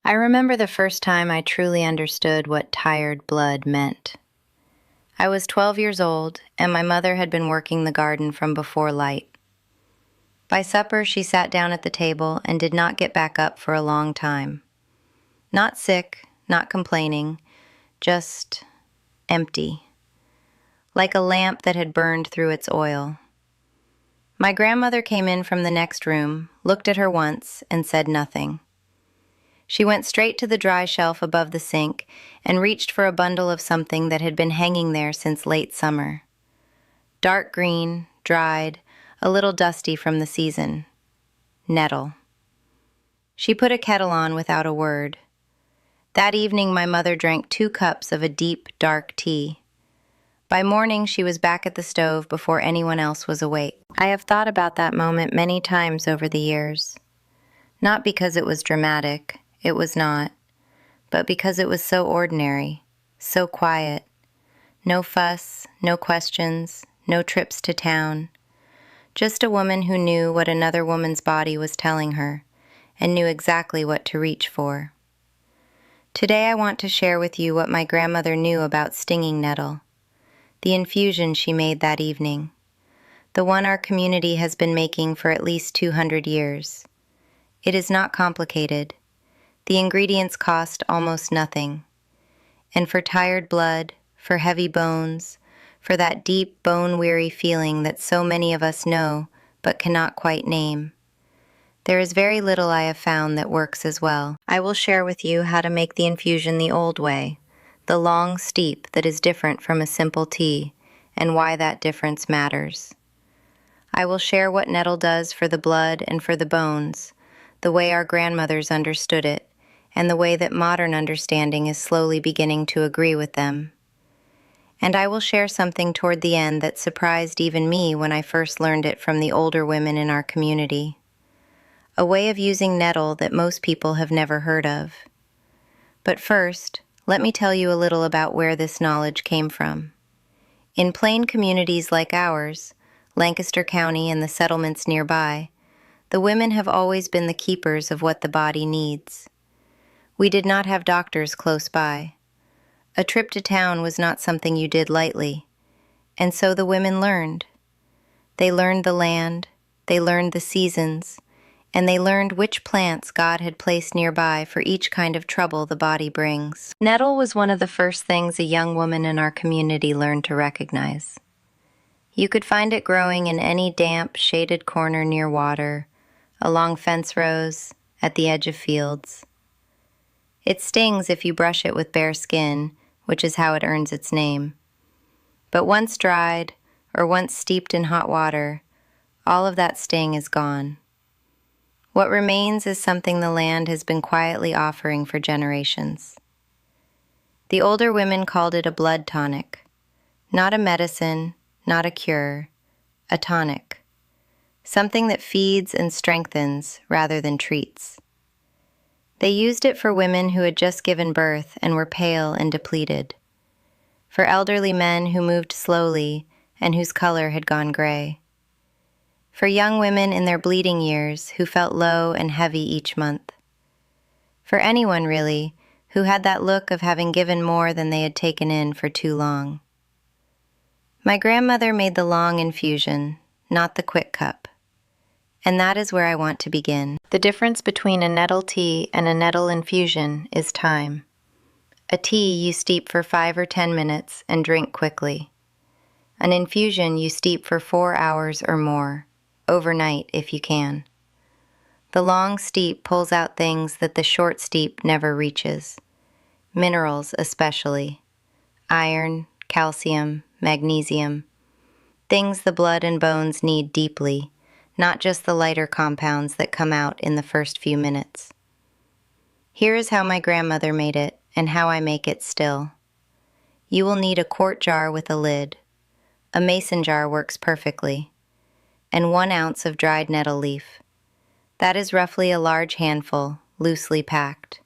I remember the first time I truly understood what tired blood meant. I was 12 years old, and my mother had been working the garden from before light. By supper, she sat down at the table and did not get back up for a long time. Not sick, not complaining, just empty, like a lamp that had burned through its oil. My grandmother came in from the next room, looked at her once, and said nothing. She went straight to the dry shelf above the sink and reached for a bundle of something that had been hanging there since late summer. Dark green, dried, a little dusty from the season. Nettle. She put a kettle on without a word. That evening my mother drank 2 cups of a deep, dark tea. By morning she was back at the stove before anyone else was awake. I have thought about that moment many times over the years. Not because it was dramatic, it was not, but because it was so ordinary, so quiet. No fuss, no questions, no trips to town. Just a woman who knew what another woman's body was telling her, and knew exactly what to reach for. Today I want to share with you what my grandmother knew about stinging nettle, the infusion she made that evening, the one our community has been making for at least 200 years. It is not complicated. The ingredients cost almost nothing. And for tired blood, for heavy bones, for that deep, bone-weary feeling that so many of us know but cannot quite name, there is very little I have found that works as well. I will share with you how to make the infusion the old way, the long steep that is different from a simple tea, and why that difference matters. I will share what nettle does for the blood and for the bones, the way our grandmothers understood it, and the way that modern understanding is slowly beginning to agree with them. And I will share something toward the end that surprised even me when I first learned it from the older women in our community. A way of using nettle that most people have never heard of. But first, let me tell you a little about where this knowledge came from. In plain communities like ours, Lancaster County and the settlements nearby, the women have always been the keepers of what the body needs. We did not have doctors close by. A trip to town was not something you did lightly, and so the women learned. They learned the land, they learned the seasons, and they learned which plants God had placed nearby for each kind of trouble the body brings. Nettle was one of the first things a young woman in our community learned to recognize. You could find it growing in any damp, shaded corner near water, along fence rows, at the edge of fields. It stings if you brush it with bare skin, which is how it earns its name. But once dried, or once steeped in hot water, all of that sting is gone. What remains is something the land has been quietly offering for generations. The older women called it a blood tonic. Not a medicine, not a cure, a tonic. Something that feeds and strengthens rather than treats. They used it for women who had just given birth and were pale and depleted. For elderly men who moved slowly and whose color had gone gray. For young women in their bleeding years who felt low and heavy each month. For anyone, really, who had that look of having given more than they had taken in for too long. My grandmother made the long infusion, not the quick cup. And that is where I want to begin. The difference between a nettle tea and a nettle infusion is time. A tea you steep for 5 or 10 minutes and drink quickly. An infusion you steep for 4 hours or more, overnight if you can. The long steep pulls out things that the short steep never reaches. Minerals especially. Iron, calcium, magnesium. Things the blood and bones need deeply, not just the lighter compounds that come out in the first few minutes. Here is how my grandmother made it, and how I make it still. You will need a quart jar with a lid. A mason jar works perfectly. And 1 ounce of dried nettle leaf. That is roughly a large handful, loosely packed.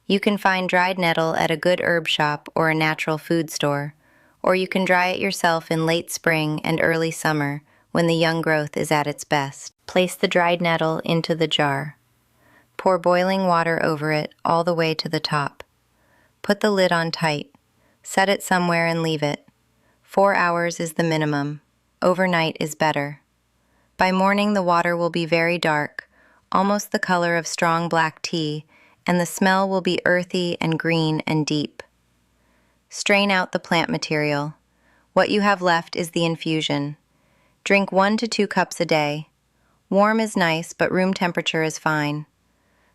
You can find dried nettle at a good herb shop or a natural food store, or you can dry it yourself in late spring and early summer when the young growth is at its best. Place the dried nettle into the jar. Pour boiling water over it all the way to the top. Put the lid on tight. Set it somewhere and leave it. 4 hours is the minimum. Overnight is better. By morning, the water will be very dark, almost the color of strong black tea, and the smell will be earthy and green and deep. Strain out the plant material. What you have left is the infusion. Drink 1 to 2 cups a day. Warm is nice, but room temperature is fine.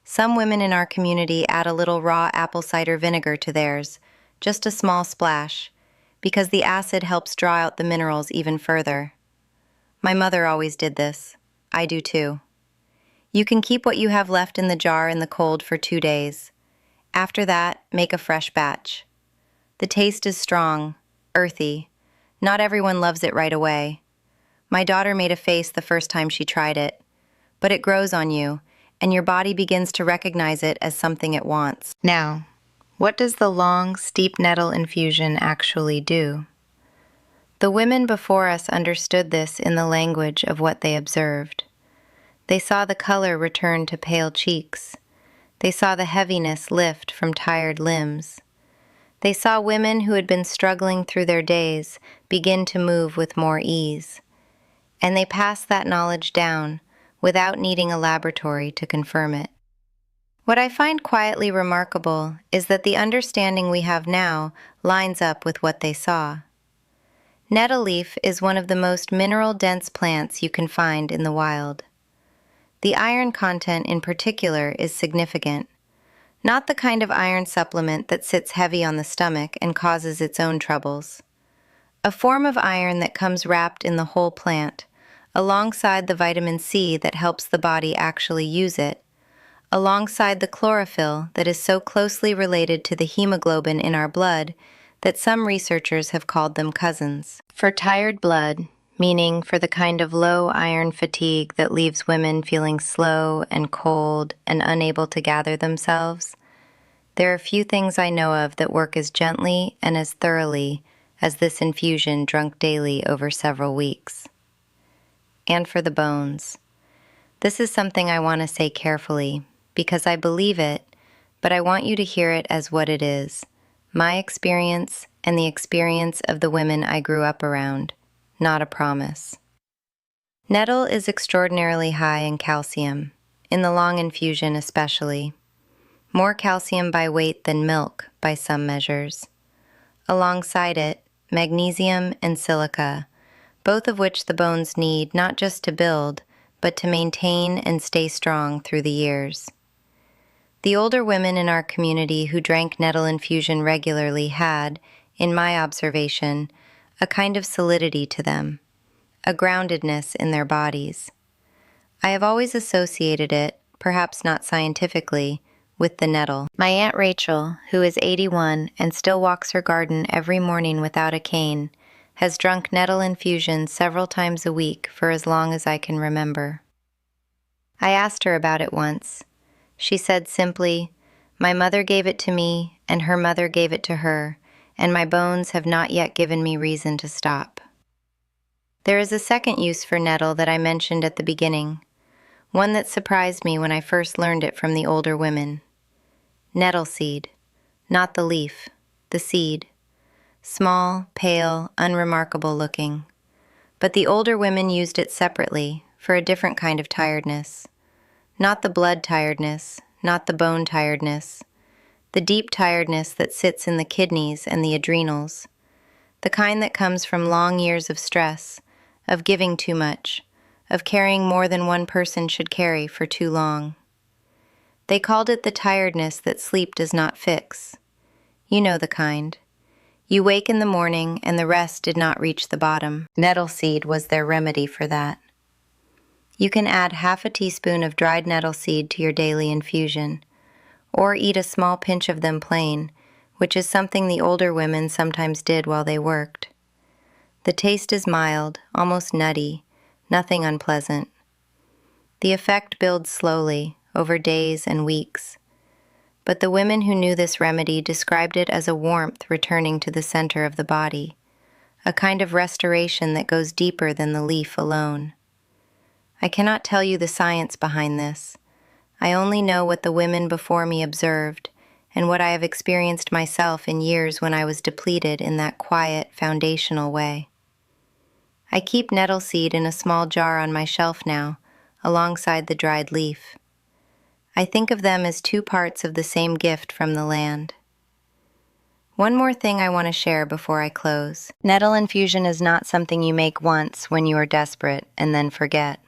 Some women in our community add a little raw apple cider vinegar to theirs, just a small splash, because the acid helps draw out the minerals even further. My mother always did this. I do too. You can keep what you have left in the jar in the cold for 2 days. After that, make a fresh batch. The taste is strong, earthy. Not everyone loves it right away. My daughter made a face the first time she tried it, but it grows on you, and your body begins to recognize it as something it wants. Now, what does the long, steep nettle infusion actually do? The women before us understood this in the language of what they observed. They saw the color return to pale cheeks. They saw the heaviness lift from tired limbs. They saw women who had been struggling through their days begin to move with more ease. And they passed that knowledge down without needing a laboratory to confirm it. What I find quietly remarkable is that the understanding we have now lines up with what they saw. Nettle leaf is one of the most mineral-dense plants you can find in the wild. The iron content in particular is significant, not the kind of iron supplement that sits heavy on the stomach and causes its own troubles. A form of iron that comes wrapped in the whole plant, alongside the vitamin C that helps the body actually use it, alongside the chlorophyll that is so closely related to the hemoglobin in our blood that some researchers have called them cousins. For tired blood, meaning for the kind of low iron fatigue that leaves women feeling slow and cold and unable to gather themselves, there are few things I know of that work as gently and as thoroughly as this infusion drunk daily over several weeks. And for the bones. This is something I want to say carefully, because I believe it, but I want you to hear it as what it is, my experience and the experience of the women I grew up around, not a promise. Nettle is extraordinarily high in calcium, in the long infusion especially. More calcium by weight than milk by some measures. Alongside it, magnesium and silica, both of which the bones need not just to build, but to maintain and stay strong through the years. The older women in our community who drank nettle infusion regularly had, in my observation, a kind of solidity to them, a groundedness in their bodies. I have always associated it, perhaps not scientifically, with the nettle. My Aunt Rachel, who is 81 and still walks her garden every morning without a cane, has drunk nettle infusion several times a week for as long as I can remember. I asked her about it once. She said simply, "My mother gave it to me, and her mother gave it to her, and my bones have not yet given me reason to stop." There is a second use for nettle that I mentioned at the beginning, one that surprised me when I first learned it from the older women. Nettle seed, not the leaf, the seed. Small, pale, unremarkable looking. But the older women used it separately for a different kind of tiredness. Not the blood tiredness, not the bone tiredness. The deep tiredness that sits in the kidneys and the adrenals. The kind that comes from long years of stress, of giving too much, of carrying more than one person should carry for too long. They called it the tiredness that sleep does not fix. You know the kind. You wake in the morning and the rest did not reach the bottom. Nettle seed was their remedy for that. You can add half a teaspoon of dried nettle seed to your daily infusion, or eat a small pinch of them plain, which is something the older women sometimes did while they worked. The taste is mild, almost nutty, nothing unpleasant. The effect builds slowly, over days and weeks. But the women who knew this remedy described it as a warmth returning to the center of the body, a kind of restoration that goes deeper than the leaf alone. I cannot tell you the science behind this. I only know what the women before me observed and what I have experienced myself in years when I was depleted in that quiet, foundational way. I keep nettle seed in a small jar on my shelf now, alongside the dried leaf. I think of them as two parts of the same gift from the land. One more thing I want to share before I close. Nettle infusion is not something you make once when you are desperate and then forget.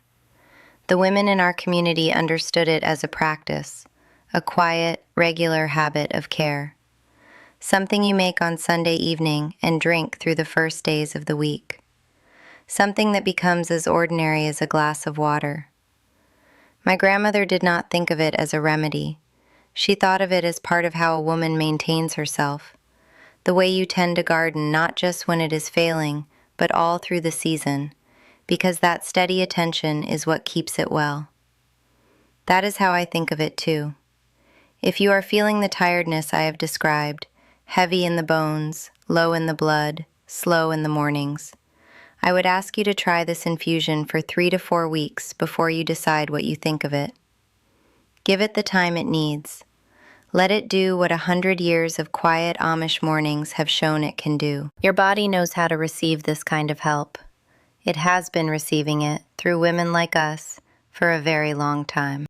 The women in our community understood it as a practice, a quiet, regular habit of care. Something you make on Sunday evening and drink through the first days of the week. Something that becomes as ordinary as a glass of water. My grandmother did not think of it as a remedy. She thought of it as part of how a woman maintains herself. The way you tend a garden not just when it is failing, but all through the season, because that steady attention is what keeps it well. That is how I think of it too. If you are feeling the tiredness I have described, heavy in the bones, low in the blood, slow in the mornings, I would ask you to try this infusion for 3 to 4 weeks before you decide what you think of it. Give it the time it needs. Let it do what 100 years of quiet Amish mornings have shown it can do. Your body knows how to receive this kind of help. It has been receiving it through women like us for a very long time.